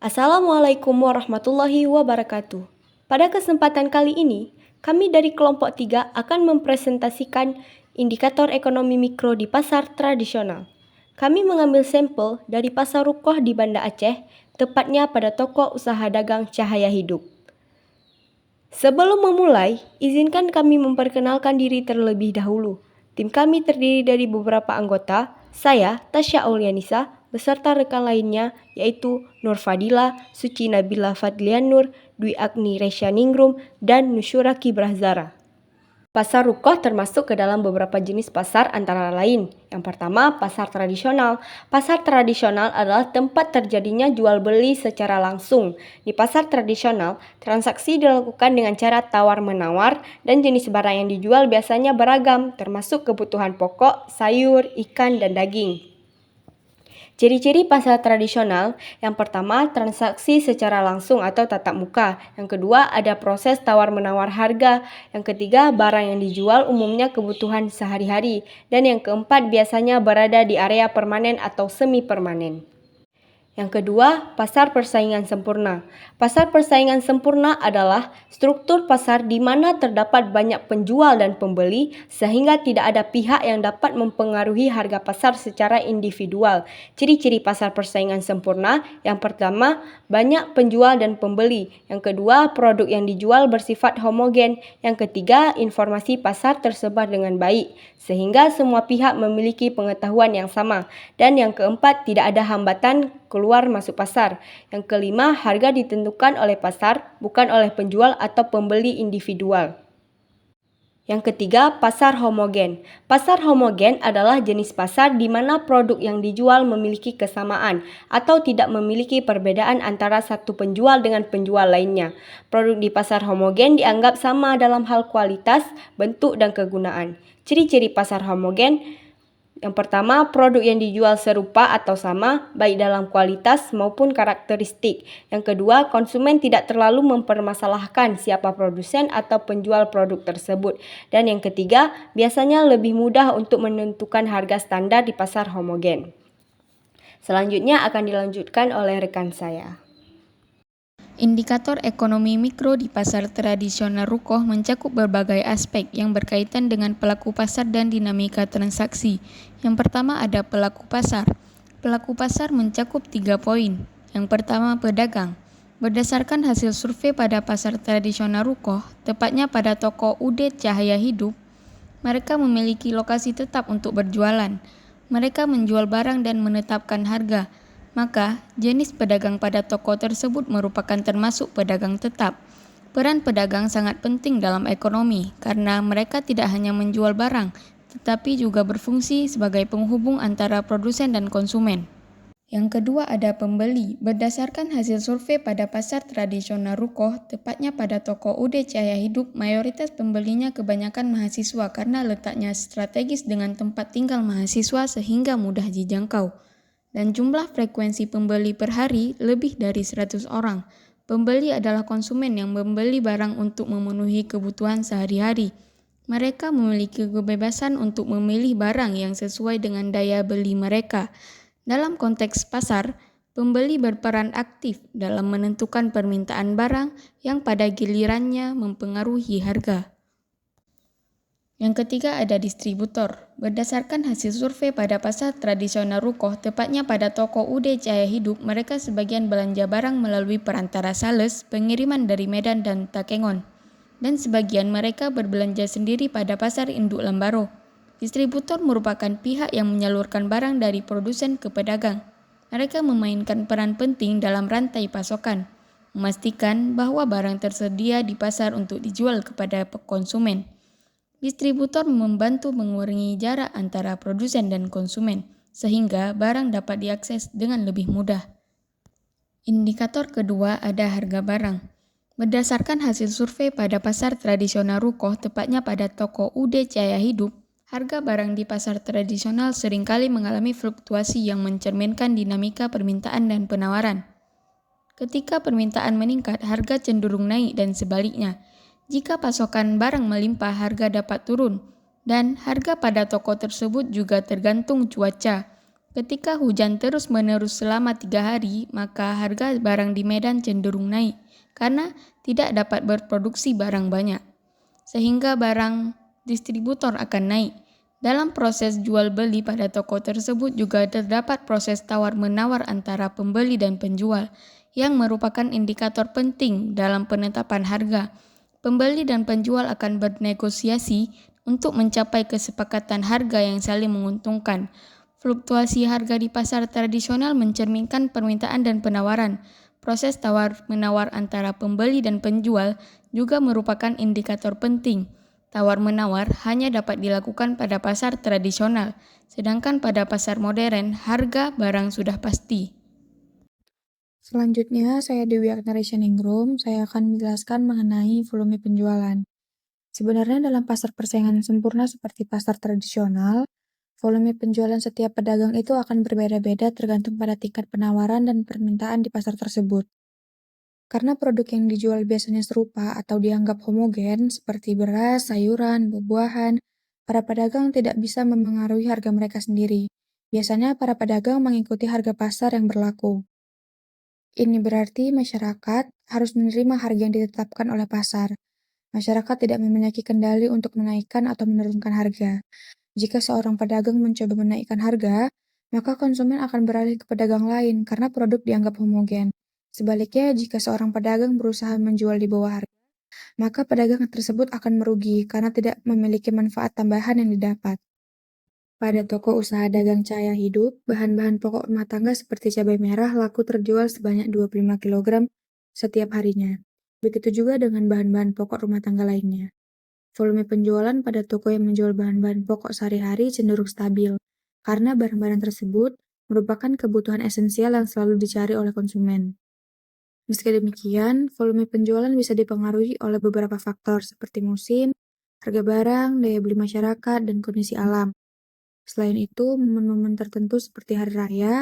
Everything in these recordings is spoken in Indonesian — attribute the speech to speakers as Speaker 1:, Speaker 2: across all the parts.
Speaker 1: Assalamualaikum warahmatullahi wabarakatuh. Pada kesempatan kali ini, kami dari kelompok 3 akan mempresentasikan indikator ekonomi mikro di pasar tradisional. Kami mengambil sampel dari Pasar Rukoh di Banda Aceh, tepatnya pada toko usaha dagang Cahaya Hidup. Sebelum memulai, izinkan kami memperkenalkan diri terlebih dahulu. Tim kami terdiri dari beberapa anggota, saya, Tasya Aulianisa, beserta rekan lainnya yaitu Nur Fadila, Suci Nabila Fadlian Nur, Dwi Agni Resyaningrum, dan Nusyura Kibrah Zara. Pasar Rukoh termasuk ke dalam beberapa jenis pasar antara lain. Yang pertama, pasar tradisional. Pasar tradisional adalah tempat terjadinya jual beli secara langsung. Di pasar tradisional, transaksi dilakukan dengan cara tawar-menawar dan jenis barang yang dijual biasanya beragam, termasuk kebutuhan pokok, sayur, ikan, dan daging. Ciri-ciri pasar tradisional, yang pertama transaksi secara langsung atau tatap muka, yang kedua ada proses tawar-menawar harga, yang ketiga barang yang dijual umumnya kebutuhan sehari-hari, dan yang keempat biasanya berada di area permanen atau semi-permanen. Yang kedua, pasar persaingan sempurna. Pasar persaingan sempurna adalah struktur pasar di mana terdapat banyak penjual dan pembeli sehingga tidak ada pihak yang dapat mempengaruhi harga pasar secara individual. Ciri-ciri pasar persaingan sempurna, yang pertama, banyak penjual dan pembeli. Yang kedua, produk yang dijual bersifat homogen. Yang ketiga, informasi pasar tersebar dengan baik sehingga semua pihak memiliki pengetahuan yang sama. Dan yang keempat, tidak ada hambatan keluar masuk pasar. Yang kelima, harga ditentukan oleh pasar, bukan oleh penjual atau pembeli individual. Yang ketiga, pasar homogen. Pasar homogen adalah jenis pasar di mana produk yang dijual memiliki kesamaan atau tidak memiliki perbedaan antara satu penjual dengan penjual lainnya. Produk di pasar homogen dianggap sama dalam hal kualitas, bentuk, dan kegunaan. Ciri-ciri pasar homogen: yang pertama, produk yang dijual serupa atau sama, baik dalam kualitas maupun karakteristik. Yang kedua, konsumen tidak terlalu mempermasalahkan siapa produsen atau penjual produk tersebut. Dan yang ketiga, biasanya lebih mudah untuk menentukan harga standar di pasar homogen. Selanjutnya akan dilanjutkan oleh rekan saya.
Speaker 2: Indikator ekonomi mikro di pasar tradisional Rukoh mencakup berbagai aspek yang berkaitan dengan pelaku pasar dan dinamika transaksi. Yang pertama ada pelaku pasar. Pelaku pasar mencakup 3 poin. Yang pertama, pedagang. Berdasarkan hasil survei pada pasar tradisional Rukoh, tepatnya pada toko UD Cahaya Hidup, mereka memiliki lokasi tetap untuk berjualan. Mereka menjual barang dan menetapkan harga. Maka, jenis pedagang pada toko tersebut merupakan termasuk pedagang tetap. Peran pedagang sangat penting dalam ekonomi karena mereka tidak hanya menjual barang, tetapi juga berfungsi sebagai penghubung antara produsen dan konsumen. Yang kedua ada pembeli. Berdasarkan hasil survei pada pasar tradisional Rukoh, tepatnya pada toko UD Cahaya Hidup, mayoritas pembelinya kebanyakan mahasiswa karena letaknya strategis dengan tempat tinggal mahasiswa sehingga mudah dijangkau. Dan jumlah frekuensi pembeli per hari lebih dari 100 orang. Pembeli adalah konsumen yang membeli barang untuk memenuhi kebutuhan sehari-hari. Mereka memiliki kebebasan untuk memilih barang yang sesuai dengan daya beli mereka. Dalam konteks pasar, pembeli berperan aktif dalam menentukan permintaan barang yang pada gilirannya mempengaruhi harga. Yang ketiga ada distributor. Berdasarkan hasil survei pada pasar tradisional Rukoh, tepatnya pada toko UD Cahaya Hidup, mereka sebagian belanja barang melalui perantara sales, pengiriman dari Medan dan Takengon. Dan sebagian mereka berbelanja sendiri pada pasar induk Lembaro. Distributor merupakan pihak yang menyalurkan barang dari produsen ke pedagang. Mereka memainkan peran penting dalam rantai pasokan, memastikan bahwa barang tersedia di pasar untuk dijual kepada konsumen. Distributor membantu mengurangi jarak antara produsen dan konsumen, sehingga barang dapat diakses dengan lebih mudah. Indikator kedua ada harga barang. Berdasarkan hasil survei pada pasar tradisional Rukoh, tepatnya pada toko UD Cahaya Hidup, harga barang di pasar tradisional seringkali mengalami fluktuasi yang mencerminkan dinamika permintaan dan penawaran. Ketika permintaan meningkat, harga cenderung naik dan sebaliknya. Jika pasokan barang melimpah, harga dapat turun, dan harga pada toko tersebut juga tergantung cuaca. Ketika hujan terus-menerus selama 3 hari, maka harga barang di Medan cenderung naik karena tidak dapat berproduksi barang banyak, sehingga barang distributor akan naik. Dalam proses jual beli pada toko tersebut juga terdapat proses tawar-menawar antara pembeli dan penjual, yang merupakan indikator penting dalam penetapan harga. Pembeli dan penjual akan bernegosiasi untuk mencapai kesepakatan harga yang saling menguntungkan. Fluktuasi harga di pasar tradisional mencerminkan permintaan dan penawaran. Proses tawar-menawar antara pembeli dan penjual juga merupakan indikator penting. Tawar-menawar hanya dapat dilakukan pada pasar tradisional, sedangkan pada pasar modern, harga barang sudah pasti.
Speaker 3: Selanjutnya, saya Dewi Agnaresyaningrum, saya akan menjelaskan mengenai volume penjualan. Sebenarnya dalam pasar persaingan sempurna seperti pasar tradisional, volume penjualan setiap pedagang itu akan berbeda-beda tergantung pada tingkat penawaran dan permintaan di pasar tersebut. Karena produk yang dijual biasanya serupa atau dianggap homogen, seperti beras, sayuran, buah-buahan, para pedagang tidak bisa memengaruhi harga mereka sendiri. Biasanya para pedagang mengikuti harga pasar yang berlaku. Ini berarti masyarakat harus menerima harga yang ditetapkan oleh pasar. Masyarakat tidak memiliki kendali untuk menaikkan atau menurunkan harga. Jika seorang pedagang mencoba menaikkan harga, maka konsumen akan beralih ke pedagang lain karena produk dianggap homogen. Sebaliknya, jika seorang pedagang berusaha menjual di bawah harga, maka pedagang tersebut akan merugi karena tidak memiliki manfaat tambahan yang didapat. Pada toko usaha dagang cahaya hidup, bahan-bahan pokok rumah tangga seperti cabai merah laku terjual sebanyak 25 kg setiap harinya. Begitu juga dengan bahan-bahan pokok rumah tangga lainnya. Volume penjualan pada toko yang menjual bahan-bahan pokok sehari-hari cenderung stabil, karena barang-barang tersebut merupakan kebutuhan esensial yang selalu dicari oleh konsumen. Meski demikian, volume penjualan bisa dipengaruhi oleh beberapa faktor seperti musim, harga barang, daya beli masyarakat, dan kondisi alam. Selain itu, momen-momen tertentu seperti hari raya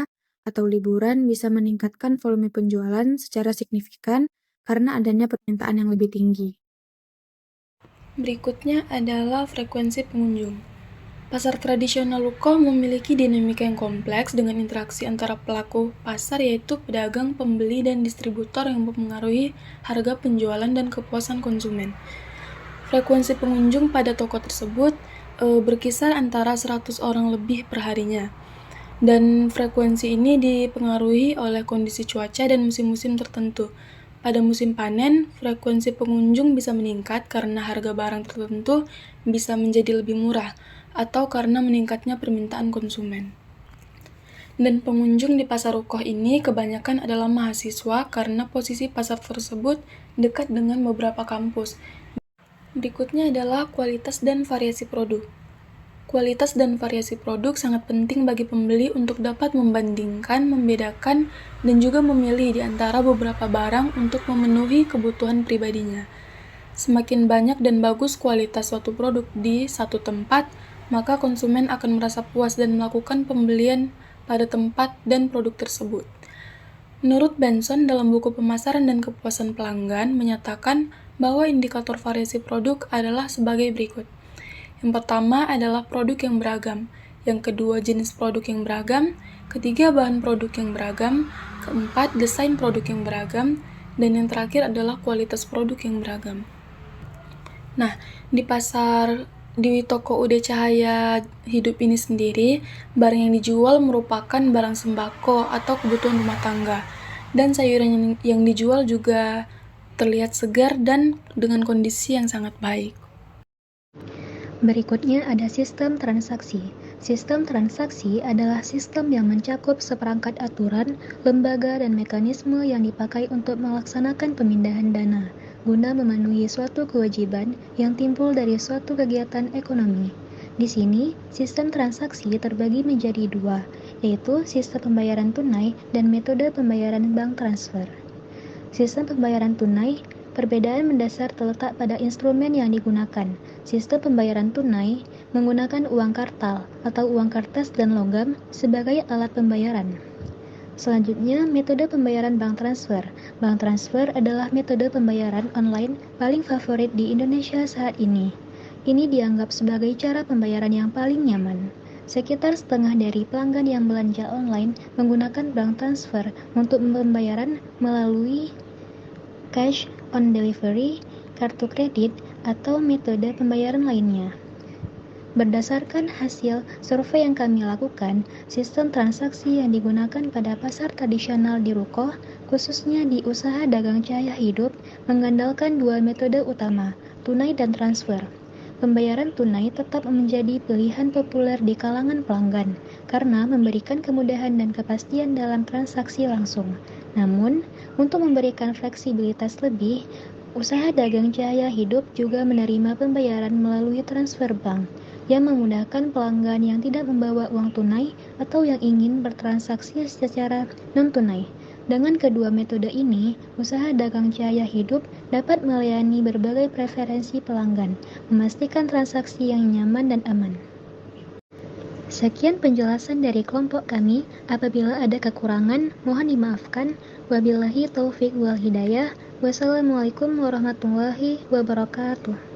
Speaker 3: atau liburan bisa meningkatkan volume penjualan secara signifikan karena adanya permintaan yang lebih tinggi.
Speaker 4: Berikutnya adalah frekuensi pengunjung. Pasar tradisional Rukoh memiliki dinamika yang kompleks dengan interaksi antara pelaku pasar yaitu pedagang, pembeli, dan distributor yang mempengaruhi harga penjualan dan kepuasan konsumen. Frekuensi pengunjung pada toko tersebut berkisar antara 100 orang lebih per harinya. Dan frekuensi ini dipengaruhi oleh kondisi cuaca dan musim-musim tertentu. Pada musim panen, frekuensi pengunjung bisa meningkat karena harga barang tertentu bisa menjadi lebih murah atau karena meningkatnya permintaan konsumen. Dan pengunjung di pasar Rukoh ini kebanyakan adalah mahasiswa karena posisi pasar tersebut dekat dengan beberapa kampus. Berikutnya adalah kualitas dan variasi produk. Kualitas dan variasi produk sangat penting bagi pembeli untuk dapat membandingkan, membedakan, dan juga memilih di antara beberapa barang untuk memenuhi kebutuhan pribadinya. Semakin banyak dan bagus kualitas suatu produk di satu tempat, maka konsumen akan merasa puas dan melakukan pembelian pada tempat dan produk tersebut. Menurut Benson dalam buku Pemasaran dan Kepuasan Pelanggan menyatakan bahwa indikator variasi produk adalah sebagai berikut. Yang pertama adalah produk yang beragam, yang kedua jenis produk yang beragam, ketiga bahan produk yang beragam, keempat desain produk yang beragam, dan yang terakhir adalah kualitas produk yang beragam. Nah, di toko UD Cahaya Hidup ini sendiri, barang yang dijual merupakan barang sembako atau kebutuhan rumah tangga, dan sayuran yang dijual juga terlihat segar dan dengan kondisi yang sangat baik.
Speaker 5: Berikutnya ada sistem transaksi. Sistem transaksi adalah sistem yang mencakup seperangkat aturan, lembaga, dan mekanisme yang dipakai untuk melaksanakan pemindahan dana, guna memenuhi suatu kewajiban yang timbul dari suatu kegiatan ekonomi. Di sini, sistem transaksi terbagi menjadi dua, yaitu sistem pembayaran tunai dan metode pembayaran bank transfer. Sistem pembayaran tunai, perbedaan mendasar terletak pada instrumen yang digunakan. Sistem pembayaran tunai menggunakan uang kartal atau uang kertas dan logam sebagai alat pembayaran. Selanjutnya, metode pembayaran bank transfer. Bank transfer adalah metode pembayaran online paling favorit di Indonesia saat ini. Ini dianggap sebagai cara pembayaran yang paling nyaman. Sekitar setengah dari pelanggan yang belanja online menggunakan bank transfer untuk pembayaran melalui cash on delivery, kartu kredit, atau metode pembayaran lainnya. Berdasarkan hasil survei yang kami lakukan, sistem transaksi yang digunakan pada pasar tradisional di Rukoh, khususnya di usaha dagang cahaya hidup, mengandalkan dua metode utama, tunai dan transfer. Pembayaran tunai tetap menjadi pilihan populer di kalangan pelanggan, karena memberikan kemudahan dan kepastian dalam transaksi langsung. Namun, untuk memberikan fleksibilitas lebih, usaha dagang cahaya hidup juga menerima pembayaran melalui transfer bank, yang memudahkan pelanggan yang tidak membawa uang tunai atau yang ingin bertransaksi secara non-tunai. Dengan kedua metode ini, usaha dagang cahaya hidup dapat melayani berbagai preferensi pelanggan, memastikan transaksi yang nyaman dan aman. Sekian penjelasan dari kelompok kami. Apabila ada kekurangan, mohon dimaafkan. Wabillahi taufik wal hidayah. Wassalamualaikum warahmatullahi wabarakatuh.